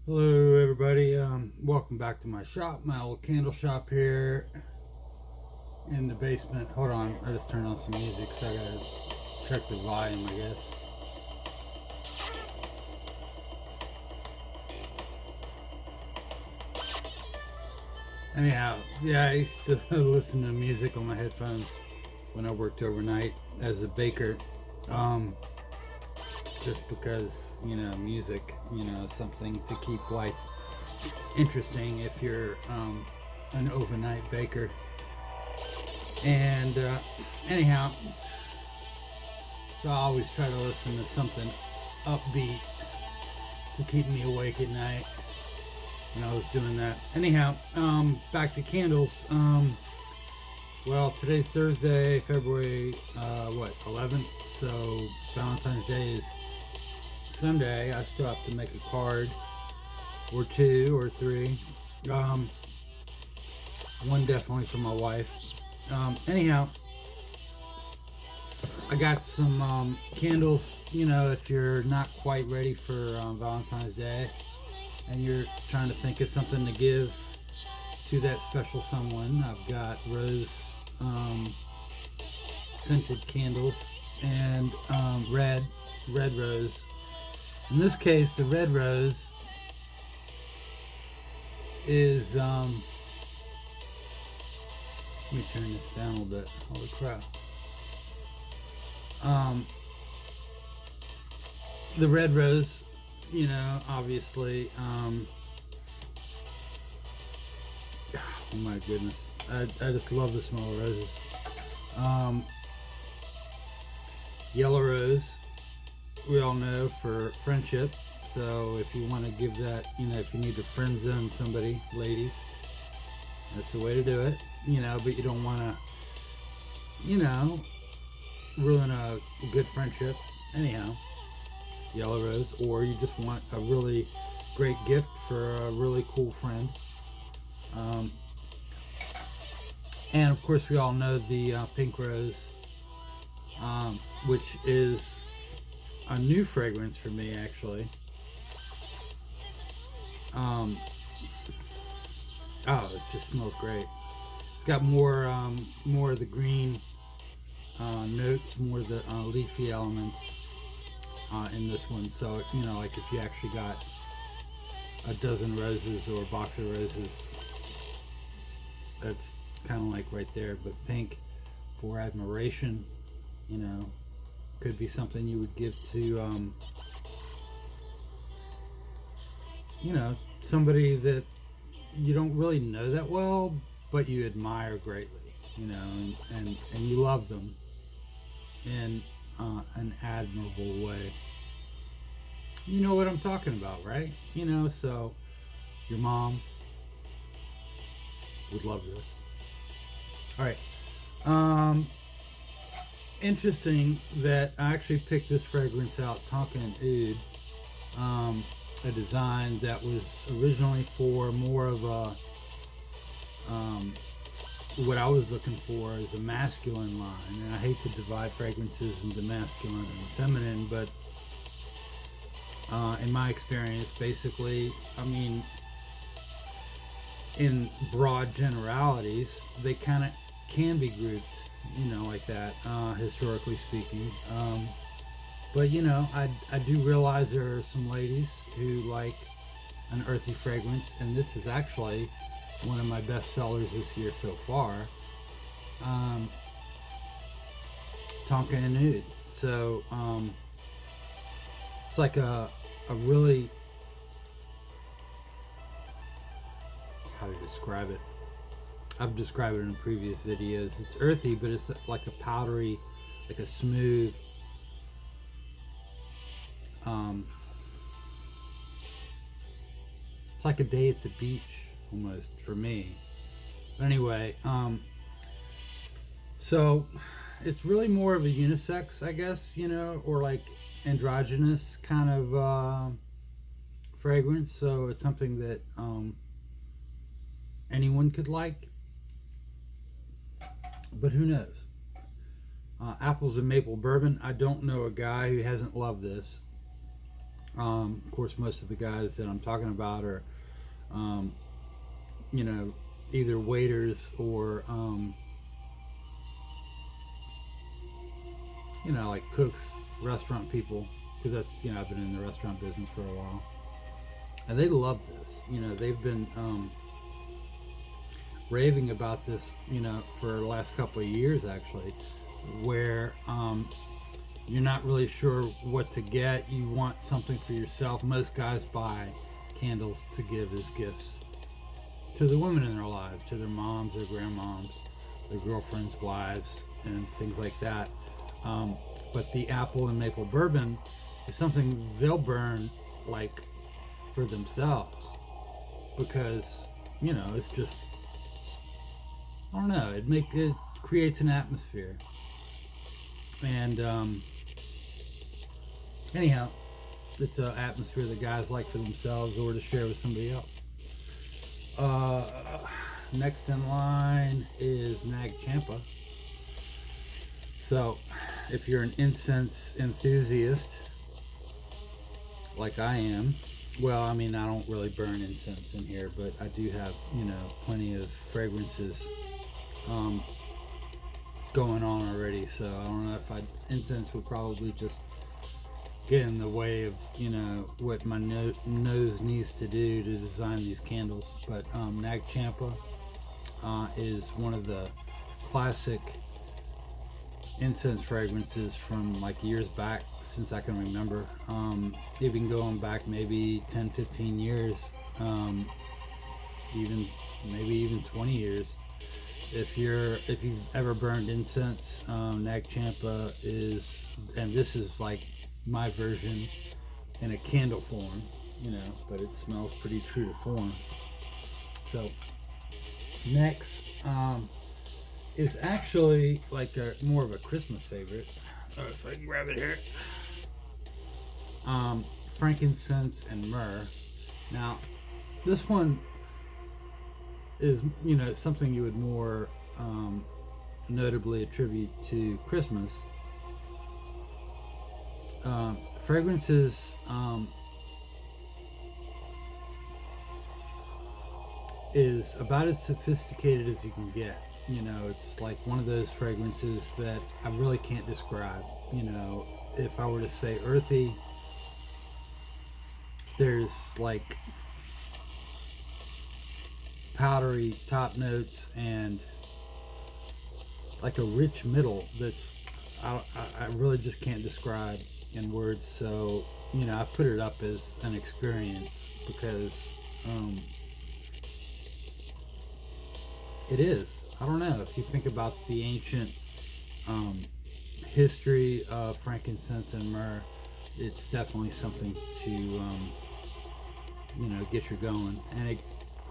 Hello everybody, welcome back to my shop, my old candle shop here in the basement. Hold on, I just turned on some music, so I gotta check the volume, I guess. Anyhow, yeah, I used to listen to music on my headphones when I worked overnight as a baker. Um, just because, music, is something to keep life interesting if you're an overnight baker. And anyhow, so I always try to listen to something upbeat to keep me awake at night when I was doing that. Anyhow, back to candles. Well, today's Thursday, February 11th. So Valentine's Day is Sunday. I still have to make a card or two or three. Um, One definitely for my wife. Anyhow, I got some candles. If you're not quite ready for Valentine's Day and you're trying to think of something to give to that special someone, I've got rose scented candles and red rose. In this case, the red rose is let me turn this down a little bit. Holy crap! Um, the red rose, obviously. Oh my goodness, I just love the smell of roses. Um, Yellow rose, we all know for friendship. So if you want to give that, if you need to friend zone somebody, ladies, that's the way to do it. But you don't want to, you know, ruin a good friendship. Anyhow, yellow rose, or you just want a really great gift for a really cool friend. Um, and of course, we all know the pink rose, which is a new fragrance for me actually. Um, oh, it just smells great. It's got more of the green notes, more of the leafy elements in this one. So like if you actually got a dozen roses or a box of roses, that's kind of like right there. But pink for admiration, you know, could be something you would give to somebody that you don't really know that well, but you admire greatly, and you love them in an admirable way. You know what I'm talking about, right? So your mom would love this. All right. Um, Interesting that I actually picked this fragrance out, Tonka and Oud, a design that was originally for more of a what I was looking for is a masculine line, and I hate to divide fragrances into masculine and feminine, but in my experience, basically, I mean, in broad generalities, they kind of can be grouped, like that, historically speaking. But I do realize there are some ladies who like an earthy fragrance, and this is actually one of my best sellers this year so far. Um, Tonka and Oud. So it's like a really, how to describe it. I've described it in previous videos. It's earthy, but it's like a powdery, like a smooth, um, it's like a day at the beach almost for me. But anyway, so it's really more of a unisex, I guess, or like androgynous kind of fragrance. So it's something that anyone could like, but who knows? Apples and maple bourbon. I don't know a guy who hasn't loved this. Of course, most of the guys that I'm talking about are, um, you know, either waiters or, like cooks, restaurant people, because I've been in the restaurant business for a while. And they love this. They've been raving about this, for the last couple of years actually, where you're not really sure what to get. You want something for yourself. Most guys buy candles to give as gifts to the women in their lives, to their moms, their grandmoms, their girlfriends, wives, and things like that. But the apple and maple bourbon is something they'll burn like for themselves because it's just, I don't know, it creates an atmosphere. And anyhow, it's an atmosphere that guys like for themselves or to share with somebody else. Uh, Next in line is Nag Champa. So, if you're an incense enthusiast, like I am, well, I mean, I don't really burn incense in here, but I do have, plenty of fragrances going on already. So I don't know if incense would probably just get in the way of what my nose needs to do to design these candles. But Nag Champa is one of the classic incense fragrances from like years back, since I can remember, even going back maybe 10-15 years, even 20 years. If you've ever burned incense, Nag Champa is, and this is like my version in a candle form, but it smells pretty true to form. So next is actually like more of a Christmas favorite. If I can grab it here. Frankincense and myrrh. Now, this one is something you would more notably attribute to Christmas. Fragrances is about as sophisticated as you can get. It's like one of those fragrances that I really can't describe. If I were to say earthy, there's like powdery top notes and like a rich middle that's I really just can't describe in words. So I put it up as an experience because it is. I don't know, if you think about the ancient history of frankincense and myrrh, it's definitely something to get you going, and it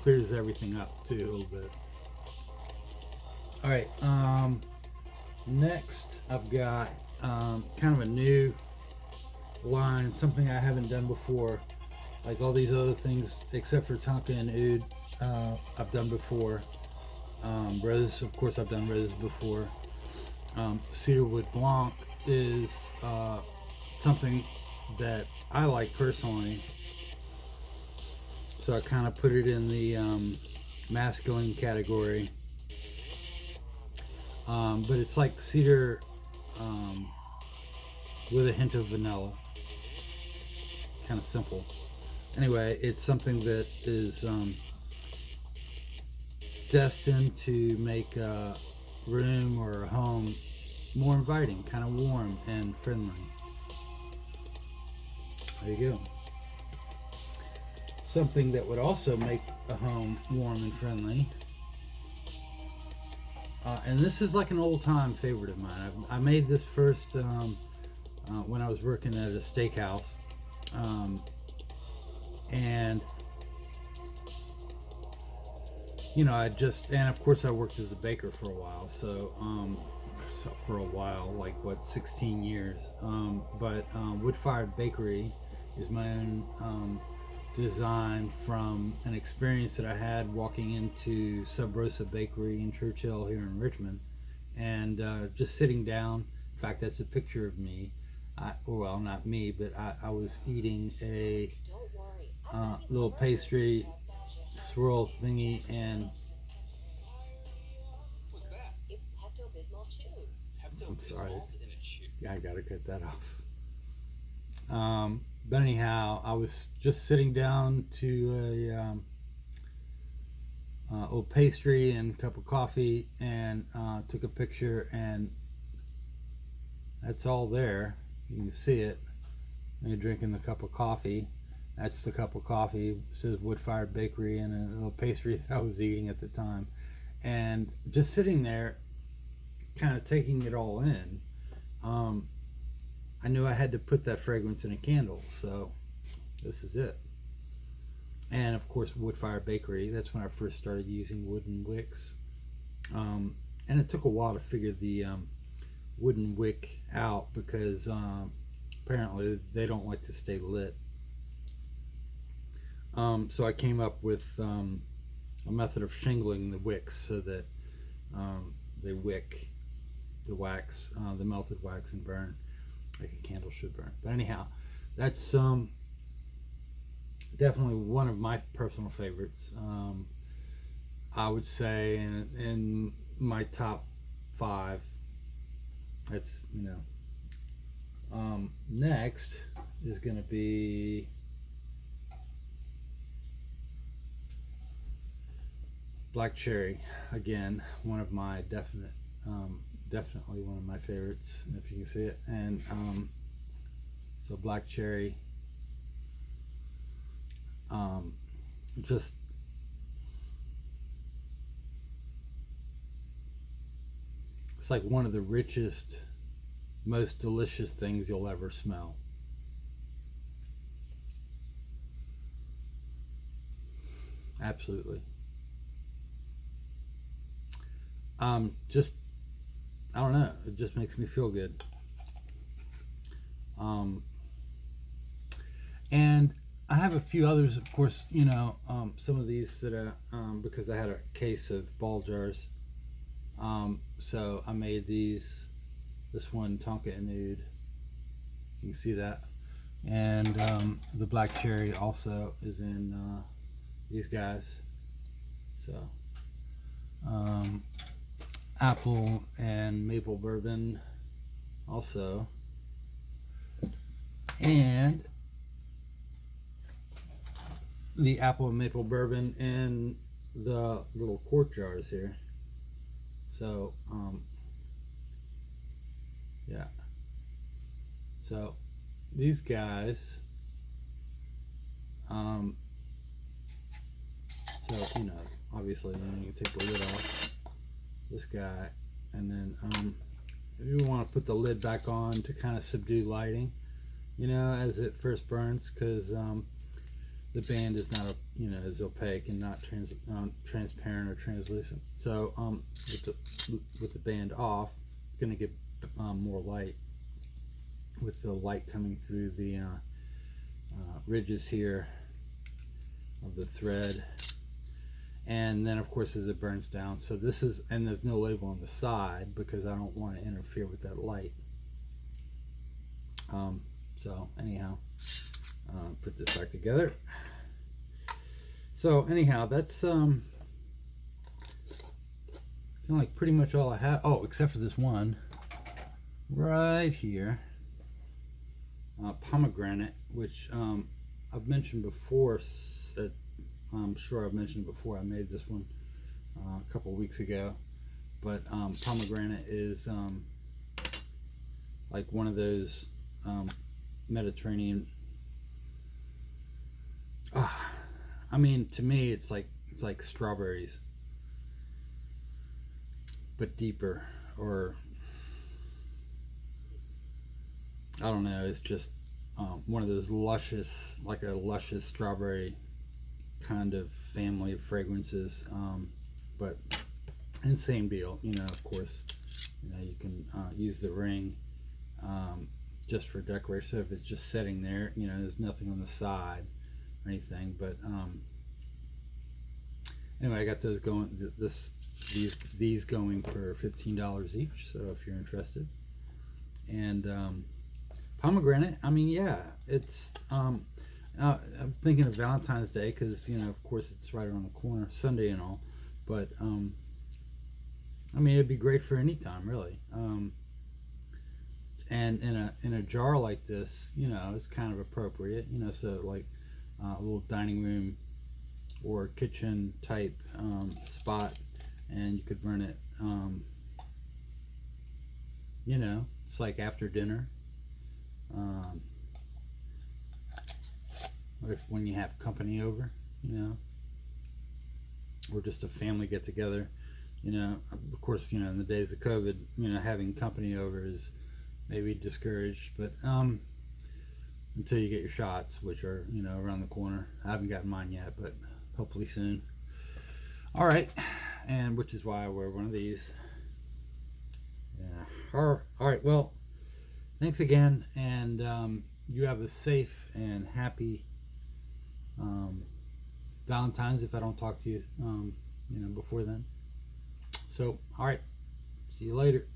clears everything up too a little bit. All right, next I've got kind of a new line, something I haven't done before. Like all these other things, except for Tonka and Oud, I've done before. Rose, of course, I've done rose before. Cedarwood Blanc is something that I like personally, so I kind of put it in the masculine category. But it's like cedar with a hint of vanilla. Kind of simple. Anyway, it's something that is destined to make a room or a home more inviting, kind of warm and friendly. There you go. Something that would also make a home warm and friendly. And this is like an old-time favorite of mine. I made this first when I was working at a steakhouse. And and of course I worked as a baker for a while, so for a while, like 16 years. But Wood Fired Bakery is my own design from an experience that I had walking into Sub Rosa Bakery in Churchill here in Richmond, and just sitting down. In fact, that's a picture of me well, not me, but I was eating a little pastry swirl thingy, and I'm sorry, yeah, I gotta cut that off. But anyhow, I was just sitting down to a little pastry and a cup of coffee, and took a picture, and that's all there. You can see it. You're drinking the cup of coffee. That's the cup of coffee. It says Woodfire Bakery, and a little pastry that I was eating at the time. And just sitting there, kind of taking it all in, um, I knew I had to put that fragrance in a candle. So this is it. And of course, Woodfire Bakery. That's when I first started using wooden wicks. And it took a while to figure the wooden wick out because apparently they don't like to stay lit. So I came up with a method of shingling the wicks so that they wick the wax, the melted wax, and burn like a candle should burn. But anyhow, that's definitely one of my personal favorites. I would say in my top five. That's, you know. Next is going to be Black Cherry. Again, one of my definitely one of my favorites, if you can see it. And so Black Cherry, just it's like one of the richest, most delicious things you'll ever smell. Absolutely. Just I don't know. It just makes me feel good. Um, and I have a few others, of course. Some of these that because I had a case of ball jars. So I made these. This one Tonka and Oud. You can see that. And the Black Cherry also is in these guys. So apple and maple bourbon also. And the apple and maple bourbon in the little quart jars here. So yeah. So these guys, so obviously you can take the lid off this guy, and then if you want to put the lid back on to kind of subdue lighting, as it first burns, because the band is not as opaque and not transparent or translucent. So with the band off, it's going to get more light, with the light coming through the ridges here of the thread. And then of course as it burns down, so this is, and there's no label on the side because I don't want to interfere with that light. So anyhow, put this back together. So anyhow, that's kind of like pretty much all I have. Oh, except for this one right here, pomegranate, which I've mentioned before. I'm sure I've mentioned before. I made this one a couple weeks ago, but pomegranate is like one of those Mediterranean. I mean, to me, it's like strawberries, but deeper, or I don't know. It's just one of those luscious, like a luscious strawberry kind of family of fragrances, but and same deal, of course, you can use the ring just for decoration. So if it's just sitting there, there's nothing on the side or anything, but anyway, I got those going, these going for $15 each, so if you're interested. And Pomegranate. I mean, yeah, it's. I'm thinking of Valentine's Day because of course, it's right around the corner, Sunday and all. But I mean, it'd be great for any time, really. And in a jar like this, it's kind of appropriate. So like a little dining room or kitchen type spot, and you could run it. It's like after dinner. Um, what if when you have company over, you know, or just a family get together, of course, in the days of COVID, having company over is maybe discouraged, but until you get your shots, which are, around the corner. I haven't gotten mine yet, but hopefully soon. All right, and which is why I wear one of these. Yeah. All right. Well, thanks again, and you have a safe and happy Valentine's. If I don't talk to you, before then. So, all right. See you later.